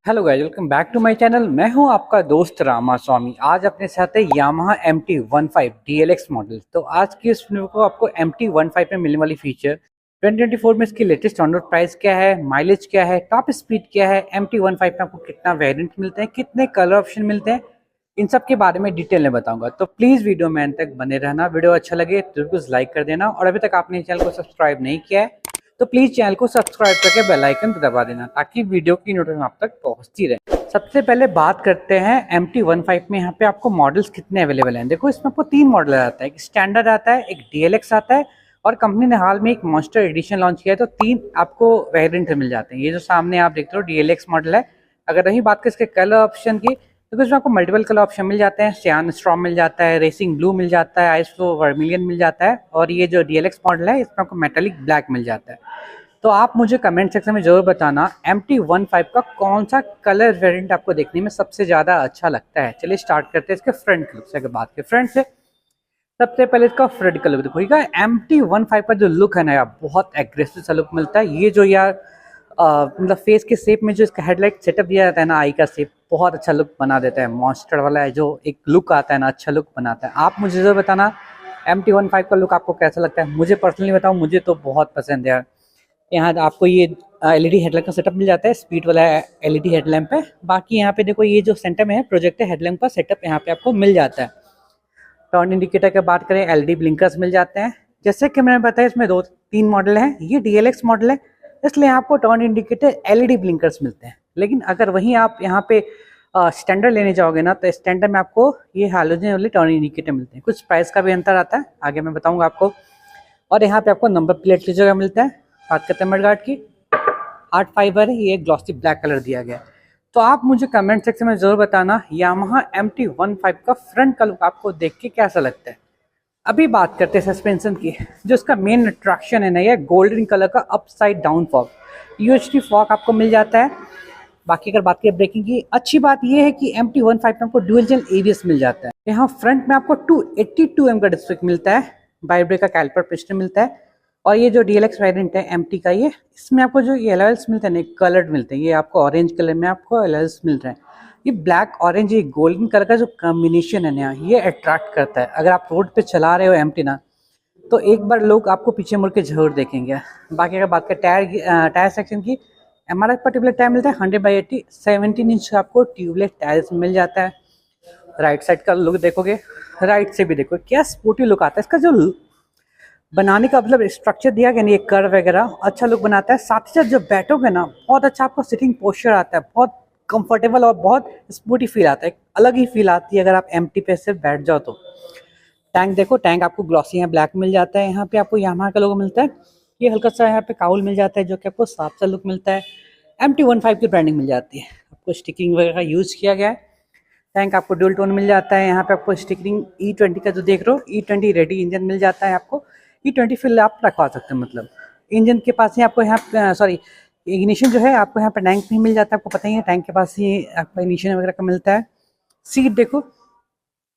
Hello guys, welcome back to my channel. मैं हूं आपका दोस्त रामा स्वामी। आज अपने साथ है यामाहा MT-15 DLX मॉडल। तो आज की इस वीडियो को आपको MT-15 में मिलने वाली फीचर, 2024 में इसकी लेटेस्ट ऑन रोड प्राइस क्या है, माइलेज क्या है, टॉप स्पीड क्या है, MT-15 में आपको कितना वेरिएंट मिलते हैं, कितने कलर ऑप्शन मिलते हैं, इन सब के बारे में डिटेल में बताऊंगा। तो प्लीज़ वीडियो में अंत तक बने रहना। वीडियो अच्छा लगे तो जरूर लाइक कर देना, और अभी तक आपने चैनल को सब्सक्राइब नहीं किया है तो प्लीज़ चैनल को सब्सक्राइब करके बेल आइकन दबा देना, ताकि वीडियो की नोटिफिकेशन आप तक पहुंचती रहे। सबसे पहले बात करते हैं MT-15 में। यहाँ पे आपको मॉडल्स कितने अवेलेबल हैं। देखो, इसमें आपको 3 मॉडल आता है, एक स्टैंडर्ड आता है, एक DLX आता है, और कंपनी ने हाल में एक मॉन्स्टर एडिशन लॉन्च किया है। तो 3 आपको वेरिएंट मिल जाते हैं। ये जो सामने आप देखते हो DLX मॉडल है। अगर रही बात करें इसके कलर ऑप्शन की, तो इसमें आपको मल्टीपल कलर ऑप्शन मिल जाते हैं। सियान स्ट्रॉम मिल जाता है, रेसिंग ब्लू मिल जाता है, आइस फ्लो वर्मिलियन मिल जाता है, और ये जो DLX मॉडल है इसमें आपको मेटालिक ब्लैक मिल जाता है। तो आप मुझे कमेंट सेक्शन में जरूर बताना MT-15 का कौन सा कलर वेरिएंट आपको देखने में सबसे ज़्यादा अच्छा लगता है। चलिए स्टार्ट करते हैं इसके फ्रंट लुक से। अगर बात करें फ्रंट से, सबसे पहले इसका फ्रंट का लुक देखो। MT-15 का जो लुक है ना यार, बहुत एग्रेसिव सा लुक मिलता है। ये जो यार मतलब फेस के शेप में जो इसका हेडलाइट सेटअप दिया जाता है ना, आई का शेप, बहुत अच्छा लुक बना देता है। मॉन्स्टर वाला है जो एक लुक आता है ना, अच्छा लुक बनाता है। आप मुझे जरूर बताना MT-15 का लुक आपको कैसा लगता है। मुझे पर्सनली बताऊँ, मुझे तो बहुत पसंद है यार। यहाँ आपको ये LED हेडलैम्प का सेटअप मिल जाता है, स्पीड वाला LED हेडलैम्प है। बाकी यहाँ पे देखो, ये जो सेंटर में है प्रोजेक्टर हेडलैम्प का सेटअप यहाँ पे आपको मिल जाता है। टर्न इंडिकेटर की बात करें, LED ब्लिंकर्स मिल जाते हैं। जैसे कि मैंने बताया, इसमें 2-3 मॉडल हैं। ये DLX मॉडल है, इसलिए आपको टर्न इंडिकेटर LED ब्लिंकर्स मिलते हैं। लेकिन अगर वहीं आप यहाँ पे स्टैंडर्ड लेने जाओगे ना, तो स्टैंडर्ड में आपको ये हैलोजन वाले टर्न इंडिकेटर मिलते हैं। कुछ प्राइस का भी अंतर आता है, आगे मैं बताऊँगा आपको। और यहाँ पे आपको नंबर प्लेट की जगह मिलता है। बात करते हैं मडगार्ड की, हार्ड फाइबर है, ये ग्लॉसी ब्लैक कलर दिया गया है। तो आप मुझे कमेंट सेक्शन में जरूर बताना यामाहा MT-15 का फ्रंट का लुक आपको देख के कैसा लगता है। अभी बात करते हैं सस्पेंशन की। जो इसका मेन अट्रैक्शन है ना, ये गोल्डन कलर का upside down fog, UHD fog आपको मिल जाता है। बाकी अगर बात करें ब्रेकिंग की, अच्छी बात यह है कि MT-15 में आपको डुअल चैनल ABS मिल जाता है। यहाँ फ्रंट में आपको 282 mm का डिस्क मिलता है, बाइब्रेक का कैलिपर पिस्टन मिलता है। और ये जो DLX वेरिएंट है MT का, ये इसमें आपको जो ये एलॉयल्स मिलते हैं ना, कलर्ड मिलते हैं। ये आपको ऑरेंज कलर में आपको एलॉयल्स मिल रहे हैं। ये ब्लैक ऑरेंज, ये गोल्डन कलर का जो कॉम्बिनेशन है ना, ये अट्रैक्ट करता है। अगर आप रोड पे चला रहे हो MT ना, तो एक बार लोग आपको पीछे मुड़ के जरूर देखेंगे। बाकी अगर बात करें टायर सेक्शन की, हमारा पर्टिकुलर टायर मिलता है 100/80, 17 इंच का आपको ट्यूबलेस टायर्स मिल जाता है। राइट साइड का लुक देखोगे, राइट से भी देखो क्या स्पोर्टी लुक आता है। इसका जो बनाने का मतलब स्ट्रक्चर दिया गया ना, ये कर्व वगैरह अच्छा लुक बनाता है। साथ ही साथ जो बैठोगे ना, बहुत अच्छा आपको सिटिंग पोस्चर आता है, बहुत कंफर्टेबल और बहुत स्पोर्टी फील आता है। एक अलग ही फील आती है अगर आप MT पे से बैठ जाओ तो। टैंक देखो, टैंक आपको ग्लॉसी है, ब्लैक मिल जाता है। यहाँ पे आपको यामाहा का लोगो मिलता है। ये हल्का सा यहाँ पे काउल मिल जाता है, जो कि आपको साफ सा लुक मिलता है। MT-15 की ब्रांडिंग मिल जाती है, आपको स्टिकिंग वगैरह यूज किया गया है। टैंक आपको डुअल टोन मिल जाता है। यहाँ पे आपको स्टिकरिंग E20 का जो देख रहे हो, E20 रेडी इंजन मिल जाता है आपको। E20 फिल आप रखवा सकते हैं, मतलब इंजन के पास ही आपको यहाँ सॉरी इग्निशन जो है आपको यहाँ पर टैंक में मिल जाता है। आपको पता ही है, टैंक के पास ही आपको इग्निशन वगैरह का मिलता है। सीट देखो,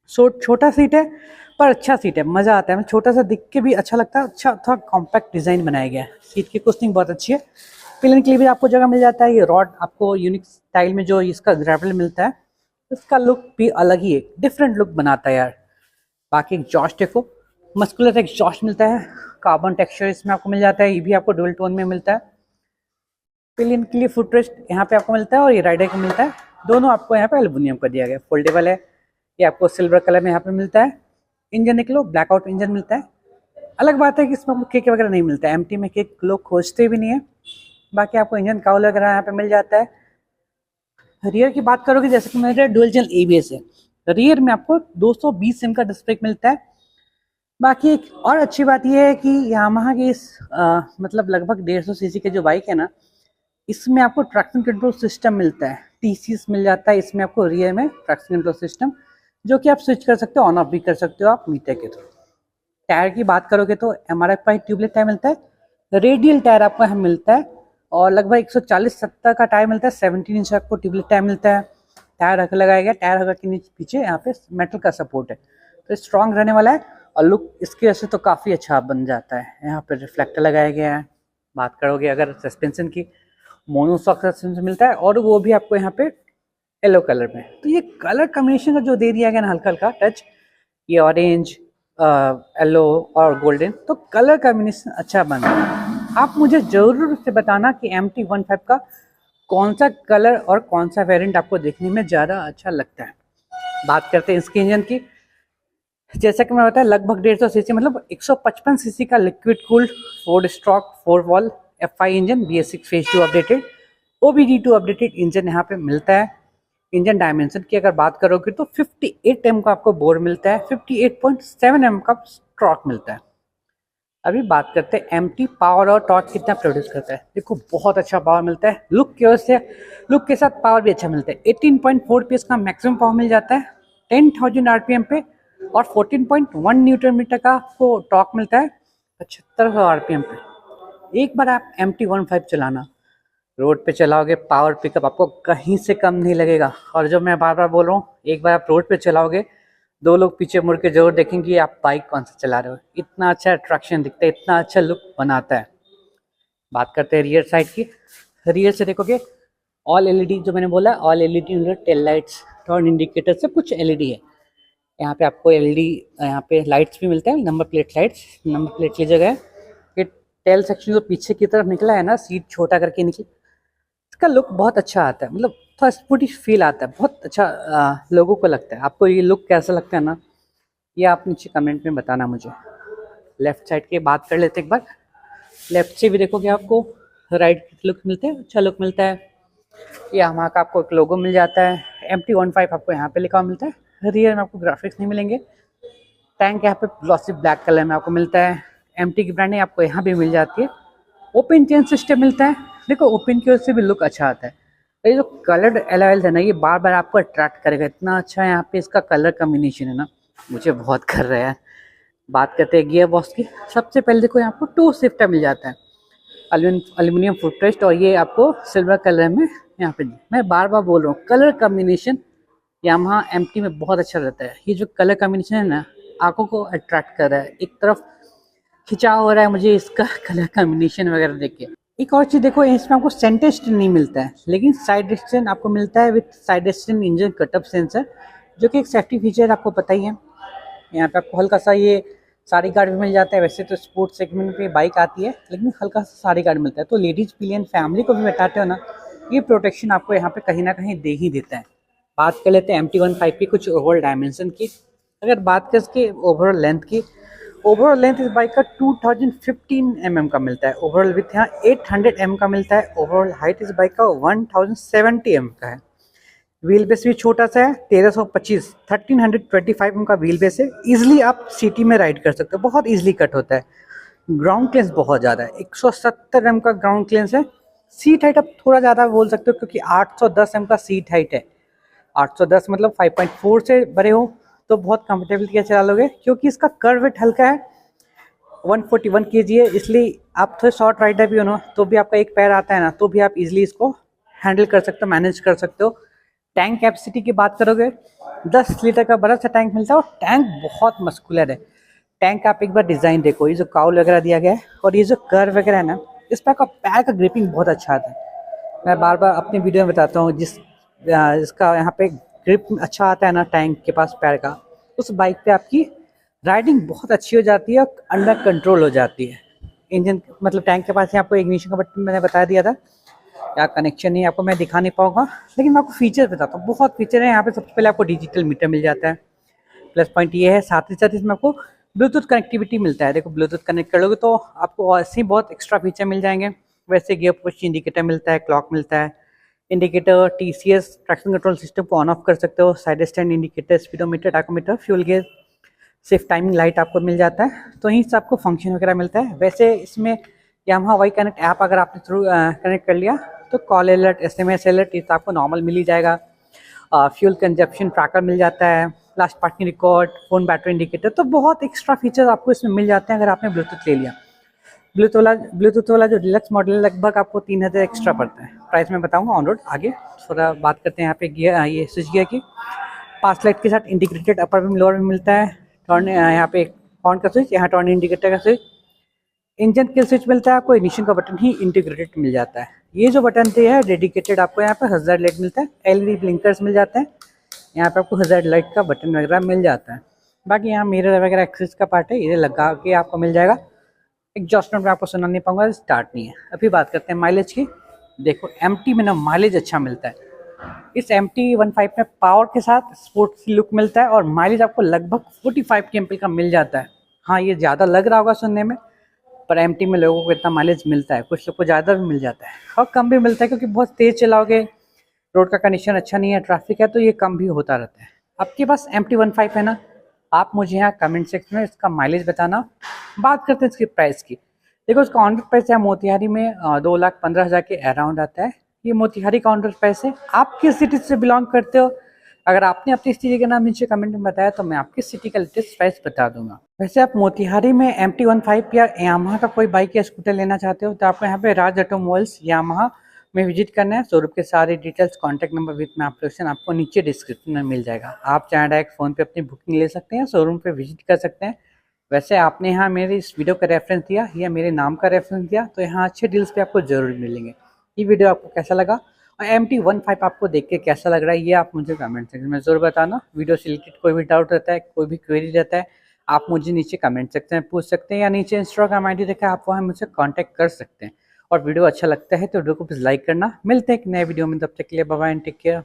छोटा सीट है पर अच्छा सीट है, मज़ा आता है। छोटा सा दिख के भी अच्छा लगता है, अच्छा थोड़ा कॉम्पैक्ट डिज़ाइन बनाया गया है। सीट की कुशनिंग बहुत अच्छी है। पिलन के लिए भी आपको जगह मिल जाता है। ये रॉड आपको यूनिक स्टाइल में जो इसका ग्रेवल मिलता है, इसका लुक भी अलग ही है, डिफरेंट लुक बनाता है यार। बाकी एग्जॉस्ट देखो, मस्कुलर एग्जॉस्ट मिलता है, कार्बन टेक्सचर इसमें आपको मिल जाता है। ये भी आपको डुअल टोन में मिलता है। पिलियन के लिए फुटरेस्ट यहाँ पे आपको मिलता है, और ये राइडर को मिलता है। दोनों आपको यहाँ पे एल्युमिनियम का दिया गया, फोल्डेबल है। ये आपको सिल्वर कलर में यहाँ पे मिलता है। इंजन देख लो, ब्लैकआउट इंजन मिलता है। अलग बात है कि इसमें आपको किक वगैरह नहीं मिलता है, MT में किक लोग खोजते भी नहीं है। बाकी आपको इंजन काउल वगैरह यहाँ पे मिल जाता है। रियर की बात करोगे, जैसे कि मेरे डुअल चैनल ABS है, रियर में आपको 220 सिम का डिस्प्ले मिलता है। बाकी एक और अच्छी बात यह है कि यामाहा की इस मतलब लगभग 150 सीसी के जो बाइक है ना, इसमें आपको ट्रैक्शन कंट्रोल सिस्टम मिलता है, TCS मिल जाता है। इसमें आपको रियर में ट्रैक्शन कंट्रोल सिस्टम, जो कि आप स्विच कर सकते हो, ऑन ऑफ भी कर सकते हो आप मीटर के थ्रू। टायर की बात करोगे तो MRF ट्यूबलेस टायर मिलता है, रेडियल टायर आपको यहाँ मिलता है, और लगभग 140-70 का टायर मिलता है। 17 इंच आपको ट्यूबलेस टायर मिलता है। टायर हक लगाया गया, टायर हक के नीचे पीछे यहाँ पे मेटल का सपोर्ट है, तो स्ट्रॉन्ग रहने वाला है। और लुक इसकी वजह से तो काफ़ी अच्छा बन जाता है। यहाँ पे रिफ्लेक्टर लगाया गया है। बात करोगे अगर सस्पेंशन की, मोनोशॉक सस्पेंशन मिलता है और वो भी आपको यहाँ पे येलो कलर में। तो ये कलर कॉम्बिनेशन का जो दे दिया गया ना हल्का हल्का टच, ये ऑरेंज, येलो और गोल्डन, तो कलर कॉम्बिनेशन अच्छा बन रहा है। आप मुझे ज़रूर से बताना कि MT15 का कौन सा कलर और कौन सा वेरिएंट आपको देखने में ज़्यादा अच्छा लगता है। बात करते हैं इसके इंजन की। जैसा कि मैं बताया लगभग 150 सीसी, मतलब 155 सीसी का liquid cooled 4 stroke 4 valve FI engine, BS6 phase 2 updated, OBD2 updated engine यहाँ पे मिलता है। इंजन डायमेंशन की अगर बात करोगे तो 58 एम का आपको बोर मिलता है, 58.7 एम का स्ट्रोक मिलता है। अभी बात करते हैं MT पावर और टॉर्क कितना प्रोड्यूस करता है। देखो बहुत अच्छा पावर मिलता है, लुक की वजह से, लुक के साथ पावर भी अच्छा मिलता है। 18.4 PS का मैक्सिमम पावर मिल जाता है 10,000 RPM पे, और 14.1 न्यूटन मीटर का आपको टॉर्क मिलता है 7500 RPM पे। एक बार आप MT15 चलाना, रोड पे चलाओगे, पावर पिकअप आपको कहीं से कम नहीं लगेगा। और जो मैं बार बार बोल रहा हूँ, एक बार आप रोड पे चलाओगे, 2 लोग पीछे मुड़ के जरूर देखेंगे आप बाइक कौन सा चला रहे हो। इतना अच्छा अट्रैक्शन दिखता है, इतना अच्छा लुक बनाता है। बात करते हैं रियर साइड की। रियर से देखोगे ऑल LED, जो मैंने बोला all LED tail lights, turn indicator, सब कुछ LED है। यहाँ पे आपको LED यहाँ पे लाइट्स भी मिलते हैं, number plate lights, number plate की जगह है। ये टेल सेक्शन जो पीछे की तरफ निकला है ना, सीट छोटा करके निकली, इसका लुक बहुत अच्छा आता है, मतलब थोड़ा स्पोर्टी फील आता है, बहुत अच्छा लोगों को लगता है। आपको ये लुक कैसा लगता है ना, ये आप नीचे कमेंट में बताना मुझे। लेफ्ट साइड की बात कर लेते हैं एक बार। लेफ्ट से भी देखोगे आपको राइट लुक मिलते हैं, अच्छा लुक मिलता है। यामाहा का आपको एक लोगो मिल जाता है, MT15 आपको यहाँ पे लिखा हुआ मिलता है। रियर में आपको ग्राफिक्स नहीं मिलेंगे। टैंक यहाँ पे ग्लॉसी ब्लैक कलर में आपको मिलता है। MT की ब्रांडिंग आपको यहाँ भी मिल जाती है। ओपन चेन सिस्टम मिलता है। देखो ओपन की वजह से भी लुक अच्छा आता है। ये जो कलर्ड एलॉयल्स है ना, ये बार बार आपको अट्रैक्ट करेगा, इतना अच्छा यहाँ पे इसका कलर कॉम्बिनेशन है ना, मुझे बहुत कर रहा है। बात करते हैं गियर बॉक्स की। सबसे पहले देखो यहाँ आपको 2 शिफ्टर मिल जाता है, एल्यूमिनियम फुटरेस्ट, और ये आपको सिल्वर कलर में यहाँ पे। मैं बार बार बोल रहा हूँ कलर कॉम्बिनेशन यामाहा MT में बहुत अच्छा रहता है। ये जो कलर कॉम्बिनेशन है ना, आंखों को अट्रैक्ट कर रहा है, एक तरफ खिंचाव हो रहा है मुझे इसका कलर कॉम्बिनेशन वगैरह देख के। एक और चीज़ देखो, इसमें आपको सेंटर स्टैंड नहीं मिलता है, लेकिन साइड स्टैंड आपको मिलता है with side stand engine cutoff sensor, जो कि एक सेफ्टी फीचर आपको पता ही है। यहाँ पे आपको हल्का सा ये साड़ी गार्ड भी मिल जाता है। वैसे तो स्पोर्ट्स सेगमेंट पे बाइक आती है, लेकिन हल्का सा साड़ी गार्ड मिलता है, तो लेडीज पिलियन फैमिली को भी बैठाते हो ना, ये प्रोटेक्शन आपको यहाँ पे कहीं ना कहीं दे ही देता है। बात कर लेते हैं MT15 की कुछ ओवरऑल डायमेंशन की। अगर बात करें इसके ओवरऑल लेंथ की, ओवरऑल लेंथ इस बाइक का 2015 mm का मिलता है। ओवरऑल विथ यहाँ 800 mm का मिलता है। ओवरऑल हाइट इस बाइक का 1070 mm का है। व्हील बेस भी छोटा सा है, 1325 mm का व्हील बेस है। इजिली आप सिटी में राइड कर सकते हो, बहुत इजिली कट होता है। ग्राउंड क्लियरेंस बहुत ज़्यादा है, 170 mm का ग्राउंड क्लियरेंस है। सीट हाइट आप थोड़ा ज़्यादा बोल सकते हो, क्योंकि 810 mm का सीट हाइट है। 810 मतलब 5.4 से बड़े हो तो बहुत कंफर्टेबल किया चला लोगे, क्योंकि इसका कर्व वेट हल्का है, 141 kg है। इसलिए आप थोड़े शॉर्ट राइडर भी हो ना, तो भी आपका एक पैर आता है ना, तो भी आप इजीली इसको हैंडल कर सकते हो, मैनेज कर सकते हो। टैंक कैपेसिटी की बात करोगे, 10 लीटर का बड़ा सा टैंक मिलता है, और टैंक बहुत मस्कुलर है। टैंक आप एक बार डिज़ाइन देखो, ये जो काउल वगैरह दिया गया है और ये जो कर्व वगैरह है ना, इस पर का पैर का ग्रिपिंग बहुत अच्छा आता है। मैं बार बार अपनी वीडियो में बताता हूँ, इसका यहाँ पे ग्रिप अच्छा आता है ना टैंक के पास पैर का, उस बाइक पे आपकी राइडिंग बहुत अच्छी हो जाती है और अंडर कंट्रोल हो जाती है। इंजन मतलब टैंक के पास ही आपको इग्निशन का बटन मैंने बता दिया था, क्या कनेक्शन नहीं आपको मैं दिखा नहीं पाऊंगा, लेकिन मैं आपको फीचर बताता हूँ। बहुत फीचर है यहाँ पे। सबसे पहले आपको डिजिटल मीटर मिल जाता है, प्लस पॉइंट ये है। साथ ही साथ इसमें आपको ब्लूटूथ कनेक्टिविटी मिलता है। देखो ब्लूटूथ कनेक्ट कर लोगे तो आपको ऐसे ही बहुत एक्स्ट्रा फीचर मिल जाएंगे। वैसे गियर पुश इंडिकेटर मिलता है, क्लॉक मिलता है, indicator, TCS traction control system को ऑन ऑफ कर सकते हो, side stand indicator, speedometer, टाकोमीटर, fuel gauge, safe timing light आपको मिल जाता है। तो यहीं से आपको फंक्शन वगैरह मिलता है। वैसे इसमें यामाहा वाई कनेक्ट ऐप अगर आपने थ्रू कनेक्ट कर लिया तो कॉल अलर्ट, SMS अलर्ट, ये तो आपको नॉर्मल मिल ही जाएगा। फ्यूल कंजप्शन ट्रैकर मिल जाता है, last parking record, phone battery indicator, तो बहुत एक्स्ट्रा फीचर्स आपको इसमें मिल जाते हैं अगर आपने ब्लूटूथ ले लिया। ब्लूटूथ वाला जो डिलक्स मॉडल है, लगभग आपको 3000 एक्स्ट्रा पड़ता है। प्राइस मैं बताऊंगा ऑन रोड आगे। थोड़ा बात करते हैं यहाँ पे गियर, ये स्विच गियर की। पास लाइट के साथ इंटीग्रेटेड अपर भी लोअर भी मिलता है। टर्न यहाँ पे हॉर्न का स्विच, यहाँ टर्न इंडिकेटर का स्विच, इंजन किल स्विच मिलता है आपको, इग्निशन का बटन ही इंटीग्रेटेड मिल जाता है। ये जो बटन दिया है डेडिकेटेड, आपको यहाँ पे हज़ार लाइट मिलता है, एलईडी ब्लिंकर्स मिल जाते हैं, यहाँ पे आपको हज़ार लाइट का बटन वगैरह मिल जाता है। बाकी यहाँ मिरर वगैरह एक्सेस का पार्ट है, ये लगा के आपको मिल जाएगा। एग्जॉस्ट नोट में आपको सुना नहीं पाऊंगा, स्टार्ट नहीं है। अभी बात करते हैं माइलेज की। देखो MT में ना माइलेज अच्छा मिलता है। इस MT-15 में पावर के साथ स्पोर्ट्स लुक मिलता है और माइलेज आपको लगभग 45 kmph का मिल जाता है। हाँ, ये ज़्यादा लग रहा होगा सुनने में, पर MT में लोगों को इतना माइलेज मिलता है, कुछ लोग को ज़्यादा भी मिल जाता है और कम भी मिलता है, क्योंकि बहुत तेज़ चलाओगे, रोड का कंडीशन अच्छा नहीं है, ट्रैफिक है, तो ये कम भी होता रहता है। आपके पास MT-15 है ना, आप मुझे यहाँ कमेंट सेक्शन में इसका माइलेज बताना। बात करते हैं इसकी प्राइस की। देखो, इसका ऑनर प्राइस है मोतिहारी में 2,15,000 के अराउंड आता है। ये मोतिहारी का ऑनर प्राइस है। आप किस सिटी से बिलोंग करते हो? अगर आपने अपनी सिटी का नाम नीचे कमेंट में बताया तो मैं आपकी सिटी का लेटेस्ट प्राइस बता दूंगा। वैसे आप मोतिहारी में MT-15 या यामाहा का कोई बाइक या स्कूटर लेना चाहते हो तो आपको यहाँ पे राज ऑटोमोबाइल्स यामाहा में विजिट करना है। शोरूम के सारे details, contact number with map location आपको नीचे डिस्क्रिप्शन में मिल जाएगा। आप चाहे डायरेक्ट फ़ोन पे अपनी बुकिंग ले सकते हैं, शोरूम पे विजिट कर सकते हैं। वैसे आपने यहाँ मेरे इस वीडियो का रेफरेंस दिया या मेरे नाम का रेफरेंस दिया तो यहाँ अच्छे डील्स पे आपको ज़रूर मिलेंगे। ये वीडियो आपको कैसा लगा और MT-15 आपको देख के कैसा लग रहा है, ये आप मुझे कमेंट सेक्शन में ज़रूर बताना। वीडियो से रिलेटेड कोई भी डाउट रहता है, कोई भी क्वेरी रहता है, आप मुझे नीचे कमेंट सेक्शन में पूछ सकते हैं, या नीचे इंस्टाग्राम ID देखा है, आप वहाँ मुझसे कॉन्टैक्ट कर सकते हैं। और वीडियो अच्छा लगता है तो वीडियो को प्लीज़ लाइक करना। मिलते हैं एक नए वीडियो में, तब तक के लिए bye bye and take care.